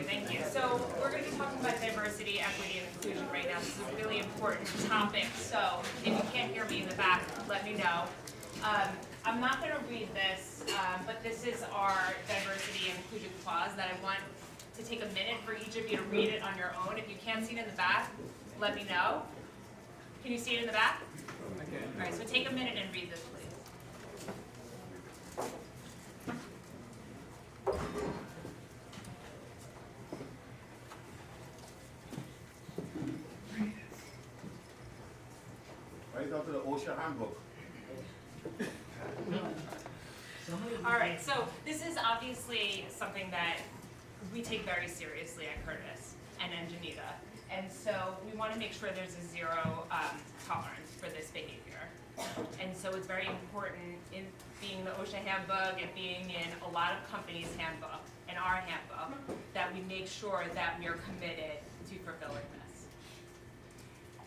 Thank you. So we're going to be talking about diversity, equity, and inclusion right now. This is a really important topic. So if you can't hear me in the back, let me know. I'm not going to read this, but this is our diversity and inclusion clause that I want to take a minute for each of you to read it on your own. If you can't see it in the back, let me know. Can you see it in the back? Okay. All right, so take a minute and read this, please. Right out to the OSHA handbook. All right, so this is obviously something that we take very seriously at Curtis and Geneva. And so we want to make sure there's a zero tolerance for this behavior. And so it's very important in being the OSHA handbook and being in a lot of companies' handbook and our handbook that we make sure that we are committed to fulfilling this.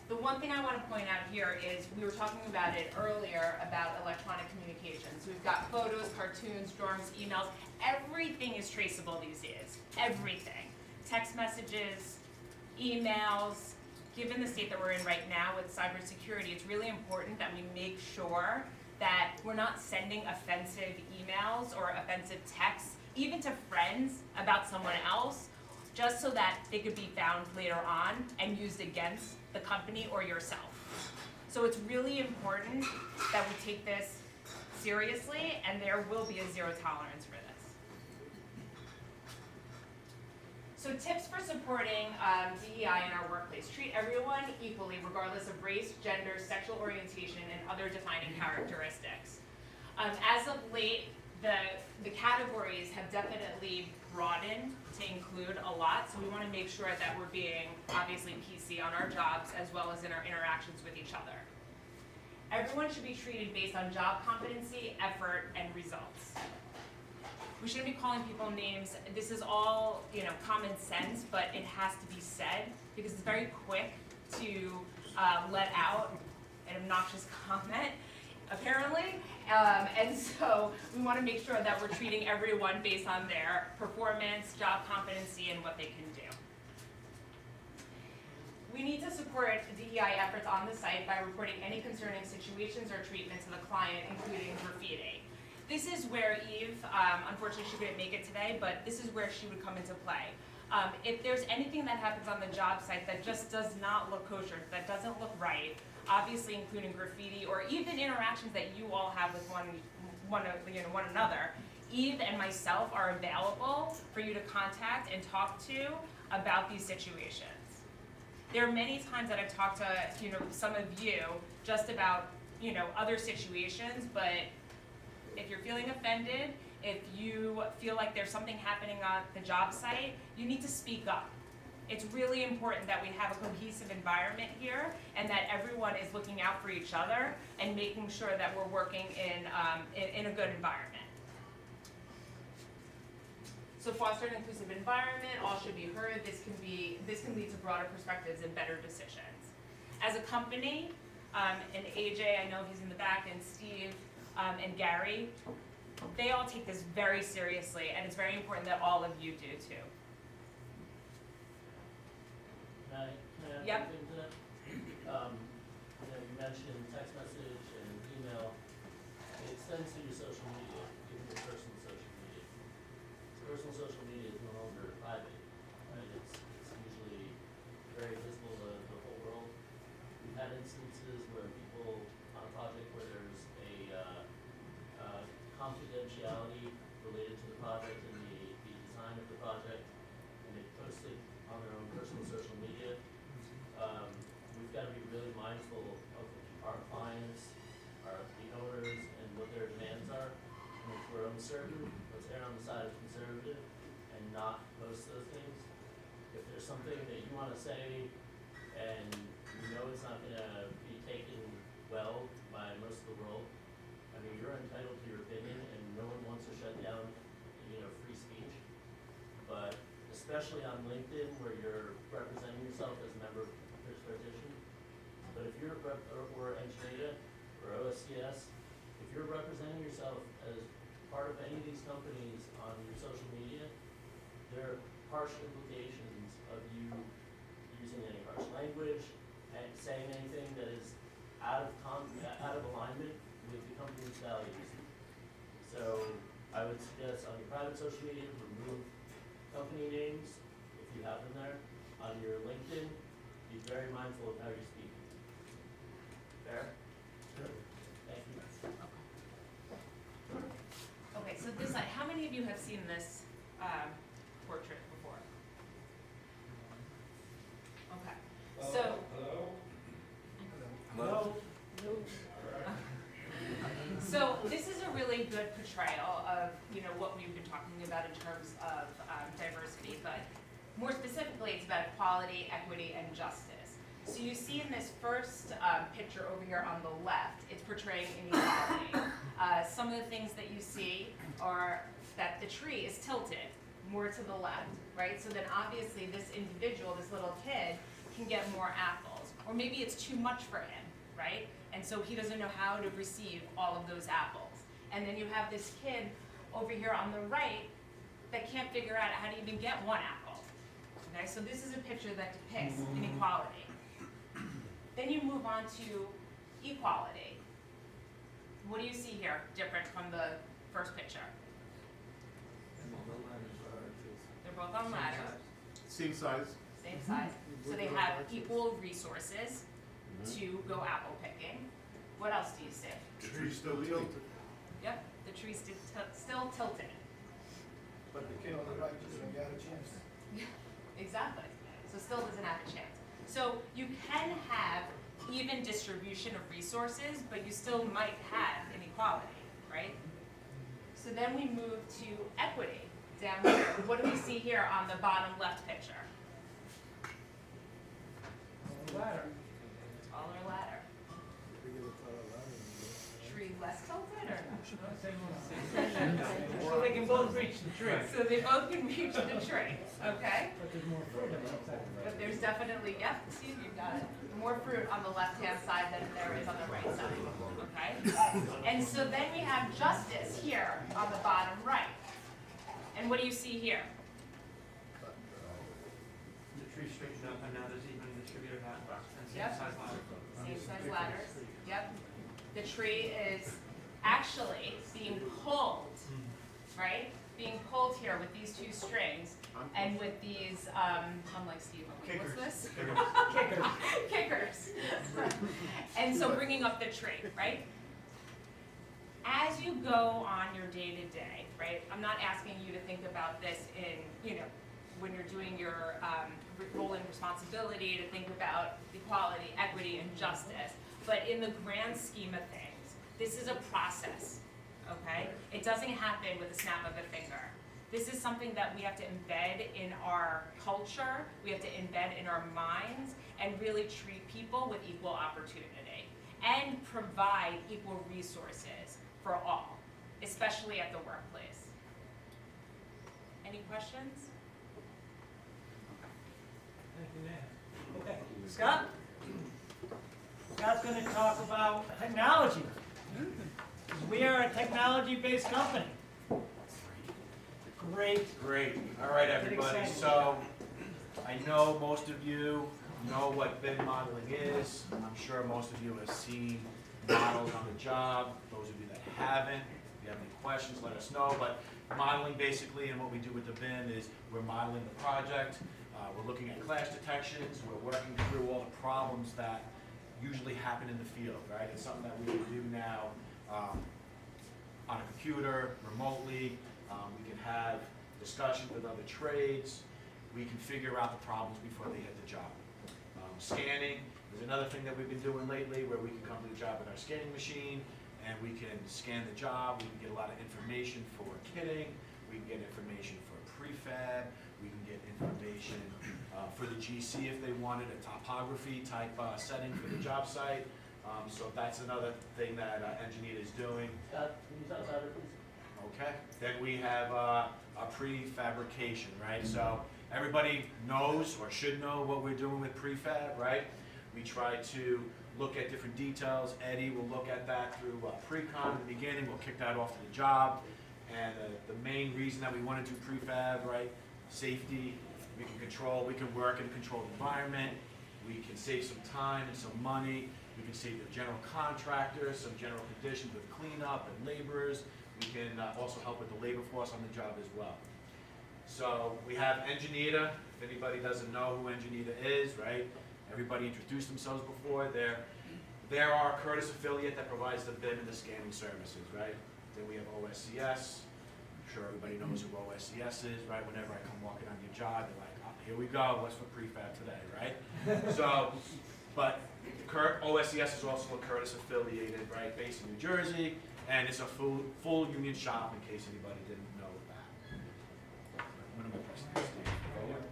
The one thing I want to point out here is we were talking about it earlier about electronic communications. We've got photos, cartoons, drawings, emails. Everything is traceable these days. Everything. Text messages, emails. Given the state that we're in right now with cybersecurity, it's really important that we make sure that we're not sending offensive emails or offensive texts, even to friends, about someone else, just so that they could be found later on and used against the company or yourself. So it's really important that we take this seriously, and there will be a zero tolerance for this. So tips for supporting DEI in our workplace. Treat everyone equally, regardless of race, gender, sexual orientation, and other defining characteristics. As of late, the categories have definitely broadened to include a lot, so we want to make sure that we're being obviously PC on our jobs as well as in our interactions with each other. Everyone should be treated based on job competency, effort, and results. We shouldn't be calling people names. This is all, common sense, but it has to be said because it's very quick to let out an obnoxious comment, apparently. And so we want to make sure that we're treating everyone based on their performance, job competency, and what they can do. We need to support DEI efforts on the site by reporting any concerning situations or treatment to the client, including graffiti. This is where Eve, unfortunately she couldn't make it today, but this is where she would come into play. If there's anything that happens on the job site that just does not look kosher, that doesn't look right, obviously including graffiti or even interactions that you all have with one another, Eve and myself are available for you to contact and talk to about these situations. There are many times that I've talked to some of you just about other situations, but if you're feeling offended, if you feel like there's something happening on the job site, you need to speak up. It's really important that we have a cohesive environment here and that everyone is looking out for each other and making sure that we're working in a good environment. So foster an inclusive environment, all should be heard. This can lead to broader perspectives and better decisions. As a company, and AJ, I know he's in the back, and Steve, and Gary, they all take this very seriously, and it's very important that all of you do too. Can I add Yep. something to that? You mentioned text message and email. It extends to your social media, even your personal social media. Personal social media is no longer private, right? It's usually very visible to the whole world. We've had instances where people on a project where there's a confidentiality related to the project and the design of the project, and they post it on their own personal social media. We've got to be really mindful of our clients, the owners, and what their demands are. And if we're uncertain, let's err on the side of conservative and not post those things. If there's something that you wanna say and you know it's not gonna be taken well by most of the world, I mean, you're entitled to your opinion and no one wants to shut down, free speech. But especially on LinkedIn where you're representing yourself as a member of Pitch Petition, but if you're or Enginata or OSCS, if you're representing yourself as part of any of these companies on your social media, there are harsh implications of you using any harsh language and saying anything that is out of alignment with the company's values. So I would suggest on your private social media, remove company names if you have them there. On your LinkedIn, be very mindful of how you speak. Fair? Thank you. Okay, so this, how many of you have seen this portrait before? Okay, so. Hello? So this is a really good portrayal of, what we've been talking about in terms of diversity, but more specifically, it's about equality, equity, and justice. So you see in this first picture over here on the left, it's portraying inequality. Some of the things that you see are that the tree is tilted more to the left, right? So then obviously this individual, this little kid, can get more apples. Or maybe it's too much for him, right? And so he doesn't know how to receive all of those apples. And then you have this kid over here on the right that can't figure out how to even get one apple. Okay, so this is a picture that depicts inequality. Then you move on to equality. What do you see here different from the first picture? They're both on ladders, Same size. same size. So they have equal resources to go apple picking. What else do you see? The tree's still tilted. Yep, the tree's still tilted. But the kid on the right just ain't got a chance. Exactly. So still doesn't have a chance. So you can have even distribution of resources, but you still might have inequality, right? So then we move to equity down here. What do we see here on the bottom left picture? Ladder. Taller ladder. Tree less tilted or? So they can both reach the tree. So they both can reach the tree, okay? But there's more fruit on the outside. But there's definitely, yep, see, you got it. More fruit on the left-hand side than there is on the right side, okay? And so then we have justice here on the bottom right. And what do you see here? The tree straightened up and now there's even distributed that and same Yep. size ladder. Same size ladders, yep. The tree is actually being pulled, right? Being pulled here with these two strings and with these, I'm like Steve, I'm like, what's this? Kickers. And so bringing up the tree, right? As you go on your day-to-day, right? I'm not asking you to think about this in, when you're doing your role and responsibility, to think about equality, equity, and justice. But in the grand scheme of things, this is a process, okay? It doesn't happen with a snap of a finger. This is something that we have to embed in our culture, we have to embed in our minds, and really treat people with equal opportunity, and provide equal resources for all, especially at the workplace. Any questions? Thank you, Nan. Okay, Scott? Scott's gonna talk about technology. We are a technology-based company. Great. Great. All right, everybody. So I know most of you know what BIM modeling is. I'm sure most of you have seen models on the job. Those of you that haven't, if you have any questions, let us know. But modeling basically, and what we do with the BIM is we're modeling the project. We're looking at clash detections. We're working through all the problems that usually happen in the field, right? It's something that we can do now on a computer, remotely. We can have discussions with other trades. We can figure out the problems before they hit the job. Scanning is another thing that we've been doing lately, where we can come to the job with our scanning machine and we can scan the job. We can get a lot of information for kitting. We can get information for prefab. We can get information for the GC if they wanted a topography type setting for the job site. So that's another thing that Engineer is doing. Scott, can you talk about it, please? Okay, then we have a prefabrication, right? So everybody knows or should know what we're doing with prefab, right? We try to look at different details. Eddie will look at that through pre-con in the beginning. We'll kick that off to the job. And the main reason that we want to do prefab, right? Safety, we can work in a controlled environment. We can save some time and some money. We can save the general contractors some general conditions with cleanup and laborers. We can also help with the labor force on the job as well. So we have Engineer. If anybody doesn't know who Engineer is, right? Everybody introduced themselves before. They're our Curtis affiliate that provides the BIM and the scanning services, right? Then we have OSCS. I'm sure everybody knows who OSCS is, right? Whenever I come walking on your job, they're like, oh, here we go, what's for prefab today, right? So, but OSCS is also a Curtis affiliated, right, based in New Jersey, and it's a full union shop in case anybody didn't know that. When am I pressing this thing? Forward.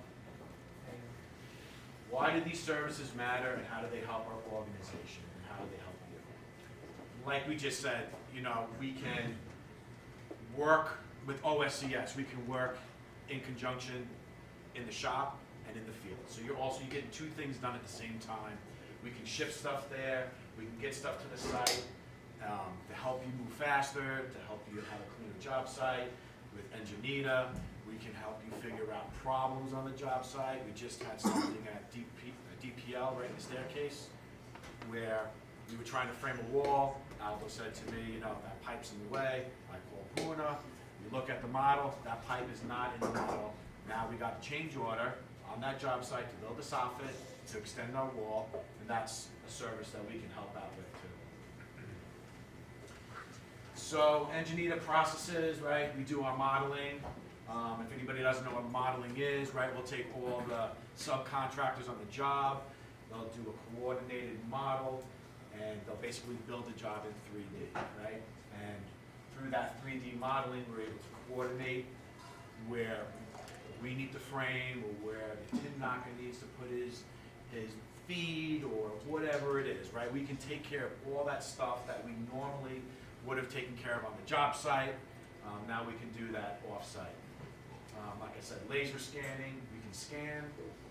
Why do these services matter, and how do they help our organization, and how do they help you? Like we just said, you know, we can work with OSCS. We can work in conjunction in the shop and in the field. So you're getting two things done at the same time. We can ship stuff there. We can get stuff to the site to help you move faster, to help you have a cleaner job site. With Engineer, we can help you figure out problems on the job site. We just had something at DPL, right in the staircase, where we were trying to frame a wall. Aldo said to me, you know, that pipe's in the way. I called Puna. We look at the model. That pipe is not in the model. Now we got a change order on that job site to build a soffit, to extend our wall, and that's a service that we can help out with too. So Engineer processes, right? We do our modeling. If anybody doesn't know what modeling is, right, we'll take all the subcontractors on the job. They'll do a coordinated model, and they'll basically build the job in 3D, right? And through that 3D modeling, we're able to coordinate where we need the frame, or where the tin knocker needs to put his feed, or whatever it is, right? We can take care of all that stuff that we normally would have taken care of on the job site. Now we can do that off-site. Like I said, laser scanning, we can scan,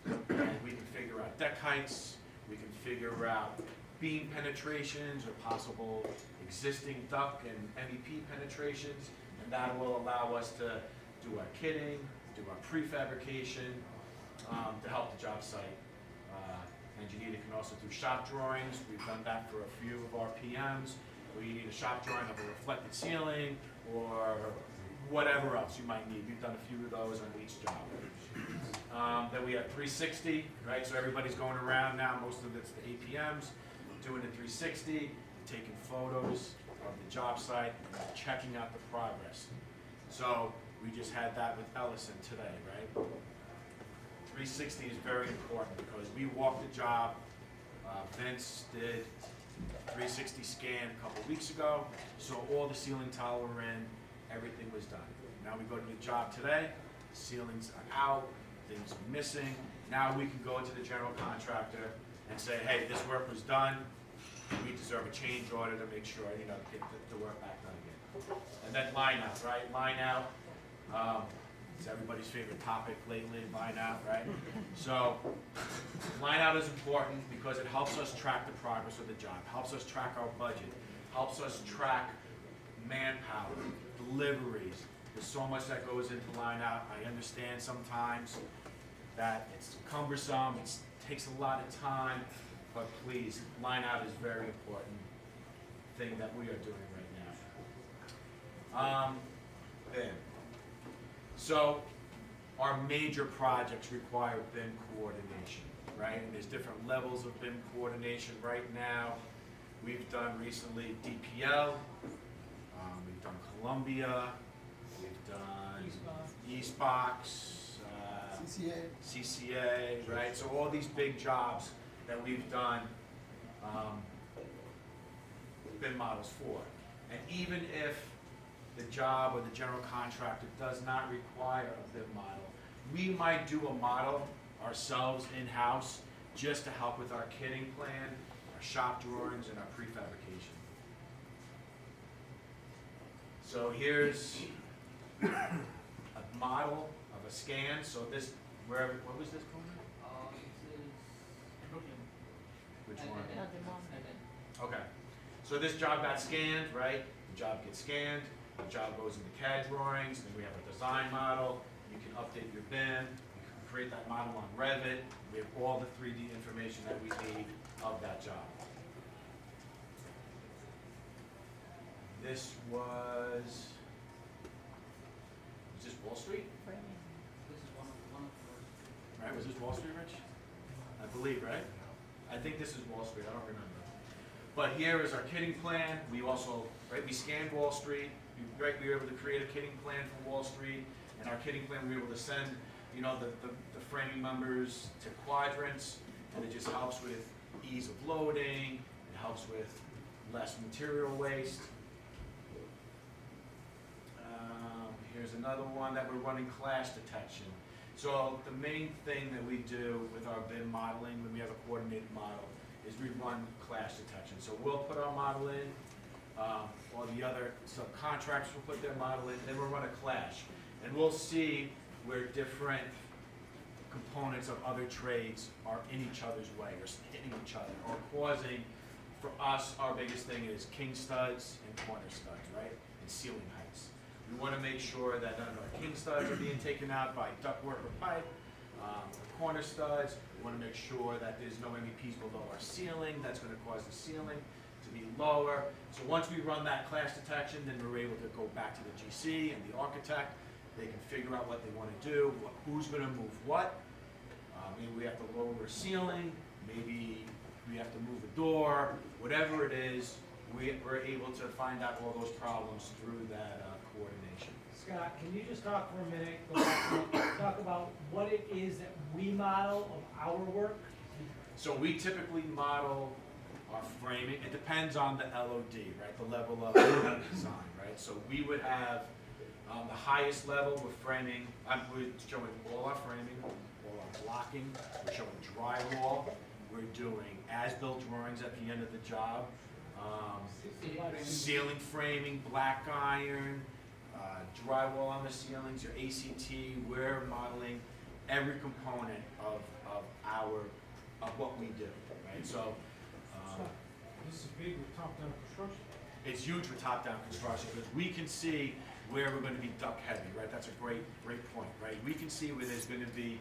and we can figure out deck heights, we can figure out beam penetrations or possible existing duct and MEP penetrations, and that will allow us to do our kitting, do our prefabrication, to help the job site. Engineer can also do shop drawings. We've done that for a few of our PMs. Where you need a shop drawing of a reflected ceiling or whatever else you might need. We've done a few of those on each job. Then we have 360, right? So everybody's going around now. Most of it's the APMs, doing the 360, taking photos of the job site, and checking out the progress. So we just had that with Ellison today, right? 360 is very important because we walked the job. Vince did 360 scan a couple weeks ago, so all the ceiling tile were in, everything was done. Now we go to the job today, ceilings are out, things are missing. Now we can go to the general contractor and say, hey, this work was done. We deserve a change order to make sure, you know, get the work back done again. And then line out, right? Line out. It's everybody's favorite topic lately, line out, right? So line out is important because it helps us track the progress of the job, helps us track our budget, helps us track manpower, deliveries. There's so much that goes into line out. I understand sometimes that it's cumbersome, it takes a lot of time, but please, line out is a very important thing that we are doing right now. BIM. So our major projects require BIM coordination, right? And there's different levels of BIM coordination right now. We've done recently DPL, we've done Columbia, we've done Eastbox, CCA, right? So all these big jobs that we've done BIM models for. And even if the job or the general contractor does not require a BIM model, we might do a model ourselves in-house just to help with our kitting plan, our shop drawings, and our prefabrication. So here's a model of a scan. So this, what was this corner? Which one? Okay. So this job got scanned, right? The job gets scanned, the job goes into CAD drawings, then we have a design model. You can update your BIM, you can create that model on Revit. We have all the 3D information that we need of that job. This was this Wall Street? Right, was this Wall Street, Rich? I believe, right? I think this is Wall Street, I don't remember. But here is our kitting plan. We also, right, we scanned Wall Street. We were able to create a kitting plan for Wall Street. And our kitting plan, we were able to send, you know, the framing members to quadrants. And it just helps with ease of loading. It helps with less material waste. Here's another one that we're running clash detection. So the main thing that we do with our BIM modeling when we have a coordinated model is we run clash detection. So we'll put our model in, or the other subcontractors will put their model in, then we'll run a clash. And we'll see where different components of other trades are in each other's way or hitting each other or causing, for us, our biggest thing is king studs and corner studs, right? And ceiling heights. We want to make sure that none of our king studs are being taken out by ductwork or pipe. Corner studs, we want to make sure that there's no MEPs below our ceiling. That's going to cause the ceiling to be lower. So once we run that clash detection, then we're able to go back to the GC and the architect. They can figure out what they want to do, who's going to move what. Maybe we have to lower a ceiling, maybe we have to move a door, whatever it is, we're able to find out all those problems through that coordination. Scott, can you just talk for a minute, go back and talk about what it is that we model of our work? So we typically model our framing, it depends on the LOD, right, the level of design, right? So we would have the highest level with framing, we're showing all our framing, all our blocking, we're showing drywall, we're doing as-built drawings at the end of the job, ceiling framing, black iron, drywall on the ceilings, your ACT, we're modeling every component of what we do, right? So, This is big with top-down construction. it's huge with top-down construction because we can see where we're going to be duct heavy, right? That's a great point, right? We can see where there's going to be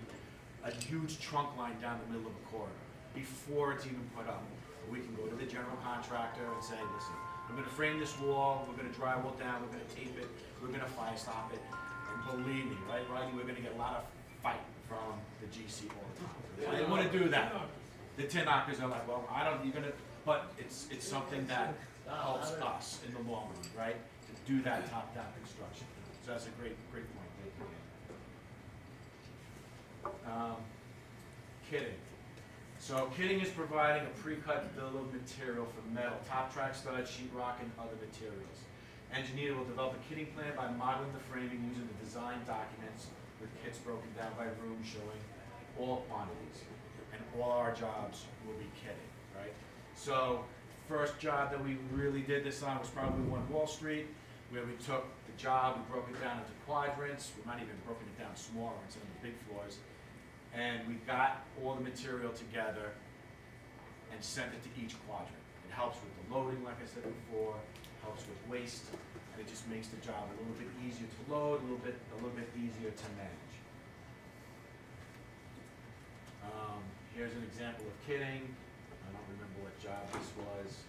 a huge trunk line down the middle of a corridor before it's even put up. We can go to the general contractor and say, listen, we're going to frame this wall, we're going to drywall down, we're going to tape it, we're going to fire stop it, and believe me, right, Rodney, we're going to get a lot of fight from the GC all the time. I didn't want to do that. The tin knockers are like, well, you're going to, but it's something that helps us in the long run, right? To do that top-down construction. So that's a great point. Kitting. So kitting is providing a pre-cut bill of material for metal, top track studs, sheetrock, and other materials. Engineer will develop a kitting plan by modeling the framing using the design documents with kits broken down by room showing all quantities. And all our jobs will be kitted, right? So first job that we really did this on was probably one Wall Street, where we took the job, we broke it down into quadrants. We might even broken it down smaller on some of the big floors. And we got all the material together and sent it to each quadrant. It helps with the loading, like I said before, helps with waste, and it just makes the job a little bit easier to load, a little bit easier to manage. Here's an example of kitting. I don't remember what job this was.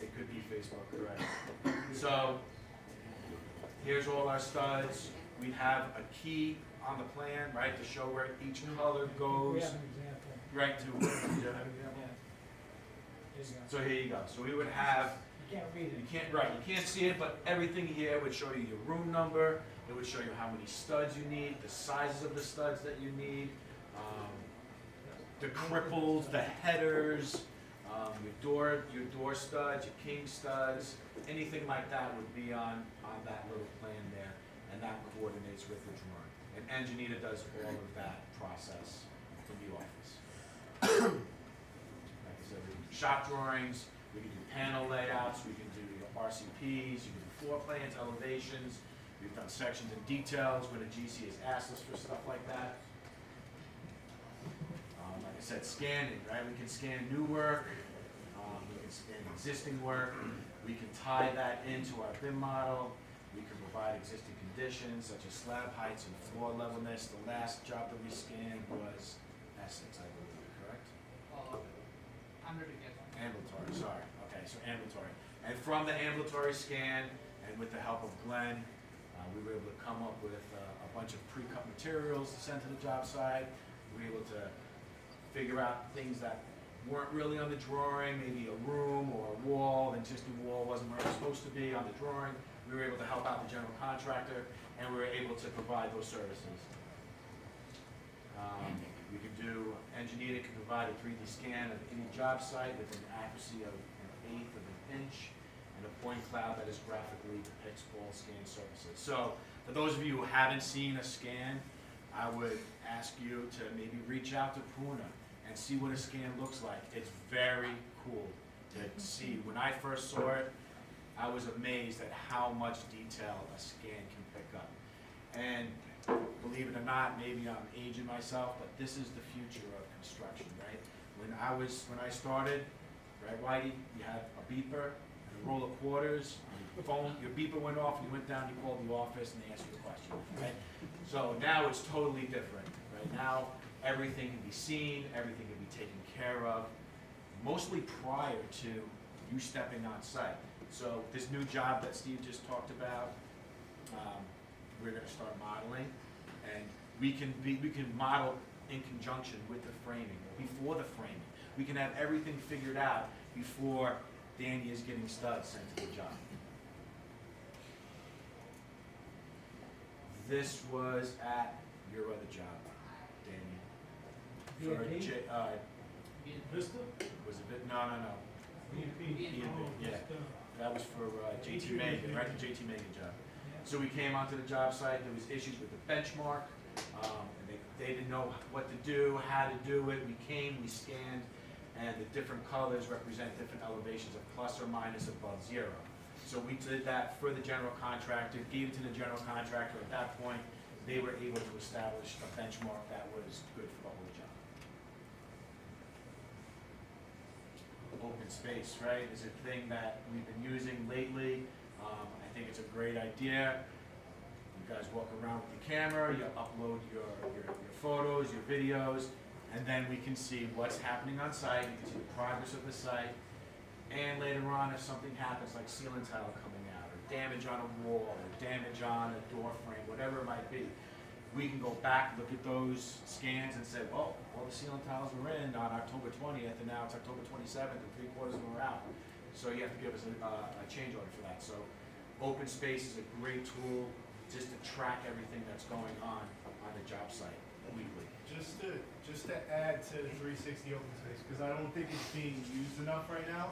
It could be Facebook, correct. So here's all our studs. We have a key on the plan, right, to show where each color We goes, have an example. right to. Yeah. So here you go. So we would have. You can't read it. You can't see it, but everything here would show you your room number. It would show you how many studs you need, the sizes of the studs that you need, the cripples, the headers, your door studs, your king studs, anything like that would be on that little plan there, and that coordinates with the drawing. and Engineer does all of that process in the office. Like I said, we can do shop drawings, we can do panel layouts, we can do RCPs, you can do floor plans, elevations, we've done sections and details when a GC has asked us for stuff like that. Like I said, scanning, right? We can scan new work, we can scan existing work, we can tie that into our BIM model, we can provide existing conditions such as slab heights and floor levelness. The last job that we scanned was Essex, I believe, correct? Ambulatory, sorry. Okay, so ambulatory. And from the ambulatory scan, and with the help of Glenn, we were able to come up with a bunch of pre-cut materials to send to the job site. We were able to figure out things that weren't really on the drawing, maybe a room or a wall, the existing wall wasn't where it was supposed to be on the drawing. We were able to help out the general contractor, and we were able to provide those services. We can do, Engineer can provide a 3D scan of any job site with an accuracy of 1/8 of an inch, and a point cloud that is graphically depicts all scan surfaces. So, for those of you who haven't seen a scan, I would ask you to maybe reach out to Puna and see what a scan looks like. It's very cool to see. When I first saw it, I was amazed at how much detail a scan can pick up. And believe it or not, maybe I'm aging myself, but this is the future of construction, right? When I started, right, Whitey, you had a beeper and a roll of quarters, your phone, your beeper went off, you went down, you called the office, and they asked you a question, right? So now it's totally different, right? Now everything can be seen, everything can be taken care of, mostly prior to you stepping on site. So this new job that Steve just talked about, we're gonna start modeling, and we can model in conjunction with the framing, before the framing. We can have everything figured out before Danny is getting studs sent to the job. This was at your other job, Danny. For Vista? Was it, no. B&B. Yeah. That was for JT Megan, right, the JT Megan job. So we came onto the job site, there was issues with the benchmark, and they didn't know what to do, how to do it. We came, we scanned, and the different colors represent different elevations of plus or minus above 0. So we did that for the general contractor, gave it to the general contractor. At that point, they were able to establish a benchmark that was good for the whole job. Open space, right, is a thing that we've been using lately. I think it's a great idea. You guys walk around with your camera, you upload your photos, your videos, and then we can see what's happening on site, you can see the progress of the site, and later on, if something happens, like ceiling tile coming out, or damage on a wall, or damage on a door frame, whatever it might be, we can go back, look at those scans and say, well, all the ceiling tiles were in on October 20th, and now it's October 27th, and 3/4 of them are out. So you have to give us a change order for that. So open space is a great tool just to track everything that's going on the job site weekly. Just to add to 360 open space, because I don't think it's being used enough right now.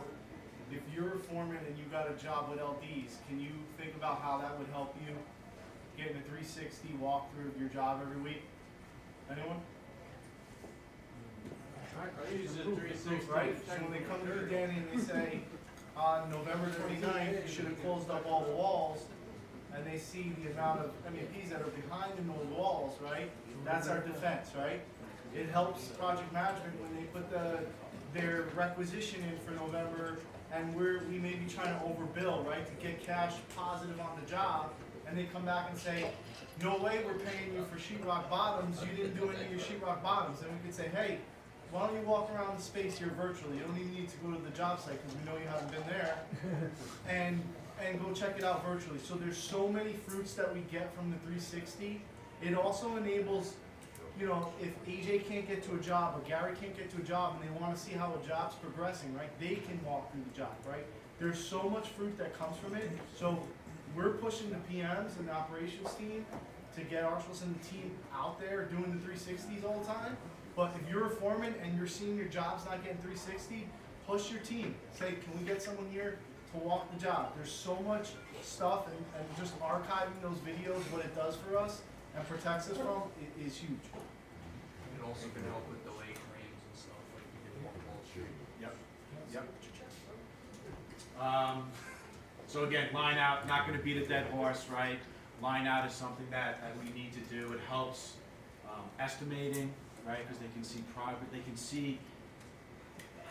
If you're a foreman and you got a job with LDs, can you think about how that would help you getting a 360 walkthrough of your job every week? Anyone? I use it 360. Right? So when they come to you, Danny, and they say, on November 29th, you should have closed up all the walls, and they see the amount of MEPs that are behind in those walls, right? That's our defense, right? It helps project management when they put their requisition in for November, and we may be trying to overbill, right, to get cash positive on the job, and they come back and say, no way we're paying you for sheetrock bottoms, you didn't do any of your sheetrock bottoms. And we could say, hey, why don't you walk around the space here virtually? You don't even need to go to the job site because we know you haven't been there. and go check it out virtually. So there's so many fruits that we get from the 360. It also enables, you know, if AJ can't get to a job or Gary can't get to a job and they want to see how a job's progressing, right? They can walk through the job, right? There's so much fruit that comes from it. So we're pushing the PMs and the operations team to get Arshels and the team out there doing the 360s all the time. But if you're a foreman and you're seeing your jobs not getting 360, push your team. Say, can we get someone here to walk the job? There's so much stuff, and just archiving those videos, what it does for us and protects us from is huge. It also can help with delayed claims and stuff, like you did on Wall Street. Yep, yep. So again, line out, not gonna beat a dead horse, right? Line out is something that we need to do. It helps estimating, right? Because they can see progress, they can see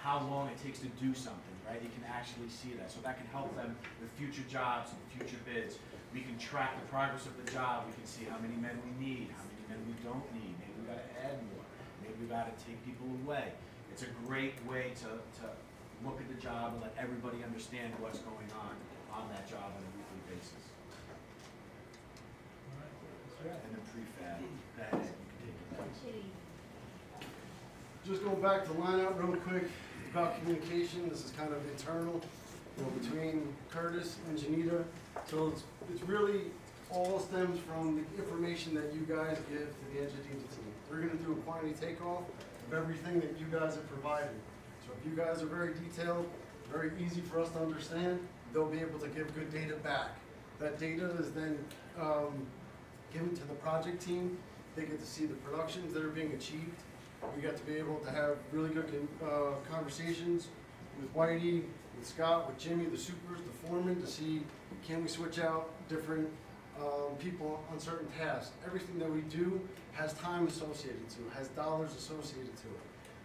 how long it takes to do something, right? They can actually see that. So that can help them with future jobs and future bids. We can track the progress of the job. We can see how many men we need, how many men we don't need. Maybe we gotta add more. Maybe we gotta take people away. It's a great way to look at the job and let everybody understand what's going on that job on a weekly basis. And then prefab, that is, you can take it back. Just going back to line out real quick about communication, this is kind of internal, between Curtis and Janita. So it's really all stems from the information that you guys give to the engineering team. We're gonna do a quantity takeoff of everything that you guys have provided. So if you guys are very detailed, very easy for us to understand, they'll be able to give good data back. That data is then given to the project team. They get to see the productions that are being achieved. We got to be able to have really good conversations with Whitey, with Scott, with Jimmy, the supers, the foreman, to see can we switch out different people on certain tasks. Everything that we do has time associated to it, has dollars associated to it.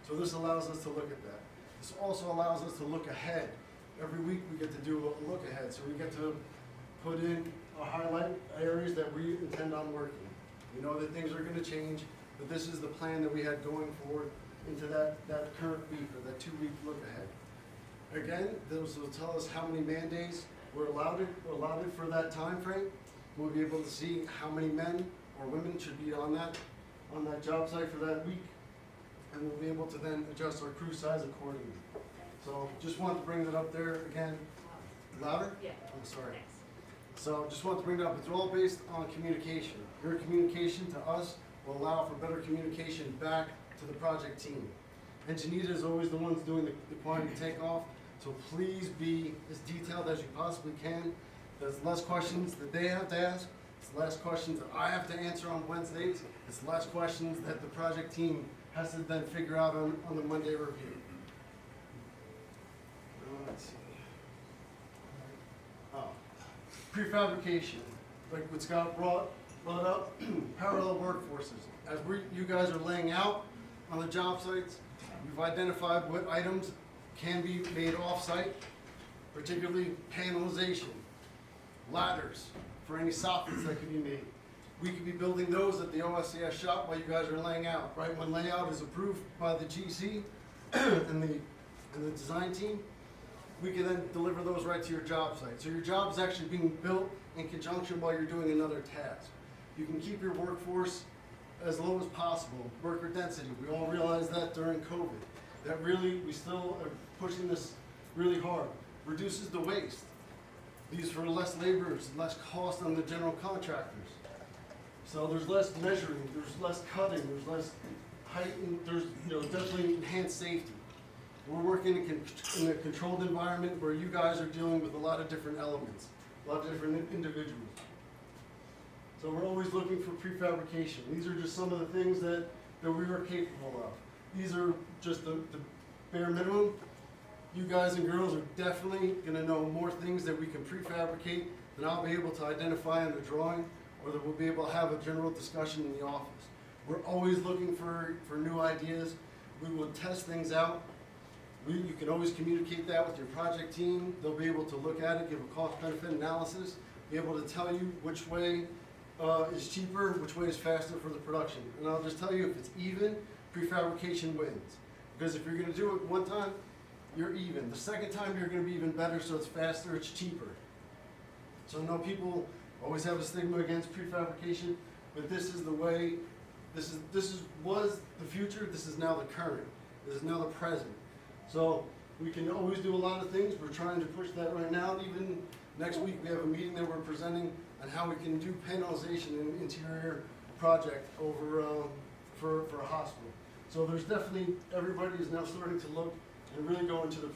So this allows us to look at that. This also allows us to look ahead. Every week we get to do a look ahead, so we get to put in or highlight areas that we intend on working. We know that things are gonna change, but this is the plan that we had going forward into that current week or that 2-week look ahead. Again, those will tell us how many man days were allotted for that time frame. We'll be able to see how many men or women should be on that job site for that week. And we'll be able to then adjust our crew size accordingly. So just wanted to bring that up there again. Louder? Yeah. I'm sorry. Thanks. So just want to bring it up, it's all based on communication. Your communication to us will allow for better communication back to the project team. And Janita is always the ones doing the quantity takeoff, so please be as detailed as you possibly can. There's less questions that they have to ask, it's less questions that I have to answer on Wednesdays, it's less questions that the project team has to then figure out on the Monday review. Let's see. Oh, prefabrication, like what Scott brought up, parallel workforces. As you guys are laying out on the job sites, we've identified what items can be made off-site, particularly panelization, ladders for any soffits that can be made. We could be building those at the OSCS shop while you guys are laying out, right? When layout is approved by the GC and the design team, we can then deliver those right to your job site. So your job is actually being built in conjunction while you're doing another task. You can keep your workforce as low as possible, worker density. We all realized that during COVID. That really, we still are pushing this really hard. Reduces the waste. These for less laborers, less cost on the general contractors. So there's less measuring, there's less cutting, there's less height, and there's definitely enhanced safety. We're working in a controlled environment where you guys are dealing with a lot of different elements, a lot of different individuals. So we're always looking for prefabrication. These are just some of the things that we are capable of. These are just the bare minimum. You guys and girls are definitely gonna know more things that we can prefabricate than I'll be able to identify in the drawing, or that we'll be able to have a general discussion in the office. We're always looking for new ideas. We will test things out. You can always communicate that with your project team. They'll be able to look at it, give a cost-benefit analysis, be able to tell you which way is cheaper, which way is faster for the production. And I'll just tell you, if it's even, prefabrication wins. Because if you're gonna do it one time, you're even. The second time, you're gonna be even better, so it's faster, it's cheaper. So I know people always have a stigma against prefabrication, but this is the way, was the future, this is now the current, this is now the present. So we can always do a lot of things, we're trying to push that right now. Even next week, we have a meeting that we're presenting on how we can do panelization in an interior project over for a hospital. So there's definitely, everybody is now starting to look and really go into the